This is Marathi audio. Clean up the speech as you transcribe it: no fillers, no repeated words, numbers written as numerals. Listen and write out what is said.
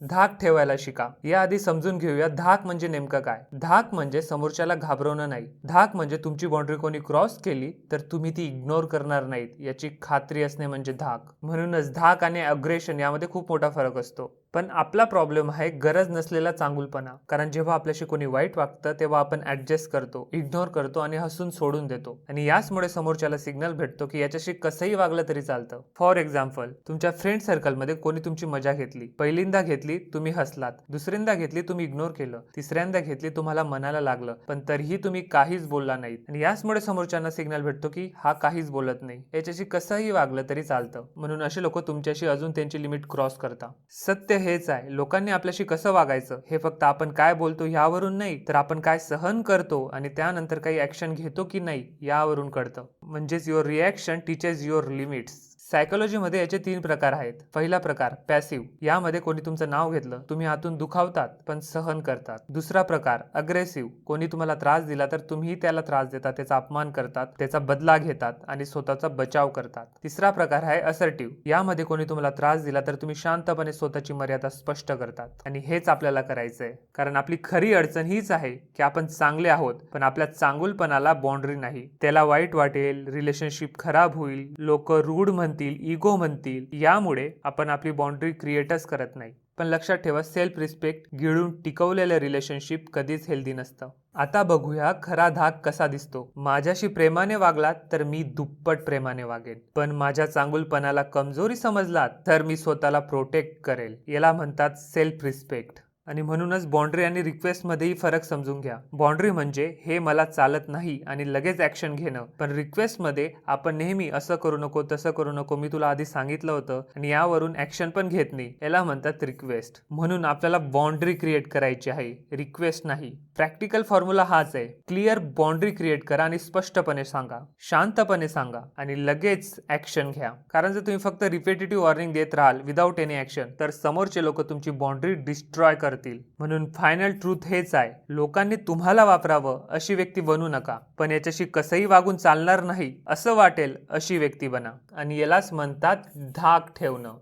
धाक ठेवायला शिका. याआधी समजून घेऊया धाक म्हणजे नेमकं काय. धाक म्हणजे समोरच्याला घाबरवणं नाही. धाक म्हणजे तुमची बाउंड्री कोणी क्रॉस केली तर तुम्ही ती इग्नोर करणार नाहीत याची खात्री असणे म्हणजे धाक. म्हणूनच धाक आणि अग्रेशन यामध्ये खूप मोठा फरक असतो. पण आपला प्रॉब्लेम आहे गरज नसलेला चांगुलपणा. कारण जेव्हा आपल्याशी कोणी वाईट वागतं तेव्हा आपण ऍडजस्ट करतो, इग्नोर करतो आणि हसून सोडून देतो. आणि याचमुळे समोरच्याला सिग्नल भेटतो की याच्याशी कसंही वागलं तरी चालतं. फॉर एक्झाम्पल, तुमच्या फ्रेंड सर्कलमध्ये कोणी तुमची मजा घेतली. पहिल्यांदा घेतली तुम्ही हसलात, दुसऱ्यांदा घेतली तुम्ही इग्नोर केलं, तिसऱ्यांदा घेतली तुम्हाला मनाला लागलं, पण तरीही तुम्ही काहीच बोलला नाहीत. आणि याचमुळे समोरच्यांना सिग्नल भेटतो की हा काहीच बोलत नाही, याच्याशी कसंही वागलं तरी चालतं. म्हणून असे लोक तुमच्याशी अजून त्यांची लिमिट क्रॉस करतात. सत्य हेच आहे, लोकांनी आपल्याशी कसं वागायचं हे फक्त आपण काय बोलतो यावरून नाही, तर आपण काय सहन करतो आणि त्यानंतर काही ऍक्शन घेतो की नाही यावरून कळतं. म्हणजेच your reaction teaches your limits. सायकोलॉजीमध्ये याचे 3 प्रकार आहेत. पहिला प्रकार पॅसिव्ह. यामध्ये कोणी तुमचं नाव घेतलं, तुम्ही आतून दुखावतात पण सहन करतात. दुसरा प्रकार अग्रेसिव्ह. कोणी तुम्हाला त्रास दिला तर तुम्ही त्याला त्रास देतात, त्याचा अपमान करतात, त्याचा बदला घेतात आणि स्वतःचा बचाव करतात. तिसरा प्रकार आहे असर्टिव्ह. यामध्ये कोणी तुम्हाला त्रास दिला तर तुम्ही शांतपणे स्वतःची मर्यादा स्पष्ट करतात. आणि हेच आपल्याला करायचंय. कारण आपली खरी अडचण हीच आहे की आपण चांगले आहोत पण आपल्या चांगुलपणाला बाउंड्री नाही. त्याला वाईट वाटेल, रिलेशनशिप खराब होईल, लोक रूड म्हणतील, इगो म्हणतील, यामुळे आपण आपली बाउंड्री क्रिएटच करत नाही. पण लक्षात ठेवा, सेल्फ रिस्पेक्ट गिळून टिकवलेलं रिलेशनशिप कधीच हेल्दी नसतं. आता बघूया खरा धाक कसा दिसतो. माझ्याशी प्रेमाने वागलात तर मी दुप्पट प्रेमाने वागेन, पण माझ्या चांगुलपणाला कमजोरी समजलात तर मी स्वतःला प्रोटेक्ट करेल. याला म्हणतात सेल्फ रिस्पेक्ट. आणि म्हणूनच बाउंड्री आणि रिक्वेस्ट मध्येही फरक समजून घ्या. बाउंड्री म्हणजे हे मला चालत नाही आणि लगेच ऍक्शन घेणं, पण रिक्वेस्ट मध्ये आपण नेहमी असं करू नको, तसं करू नको, मी तुला आधी सांगितलं होतं आणि यावरून ऍक्शन पण घेत नाही. याला म्हणतात रिक्वेस्ट. म्हणून आपल्याला बाउंड्री क्रिएट करायची आहे, रिक्वेस्ट नाही. प्रॅक्टिकल फॉर्म्युला हाच आहे. क्लिअर बाउंड्री क्रिएट करा आणि स्पष्टपणे सांगा, शांतपणे सांगा आणि लगेच ऍक्शन घ्या. कारण जर तुम्ही फक्त रिपीटेटिव्ह वॉर्निंग देत राहाल विदाउट एनी ऍक्शन तर समोरचे लोक तुमची बाउंड्री डिस्ट्रॉय करतील. म्हणून फायनल ट्रूथ हेच आहे, लोकांनी तुम्हाला वापरावं अशी व्यक्ती बनू नका, पण याच्याशी कसंही वागून चालणार नाही असं वाटेल अशी व्यक्ती बना. आणि यालाच म्हणतात धाक ठेवणं.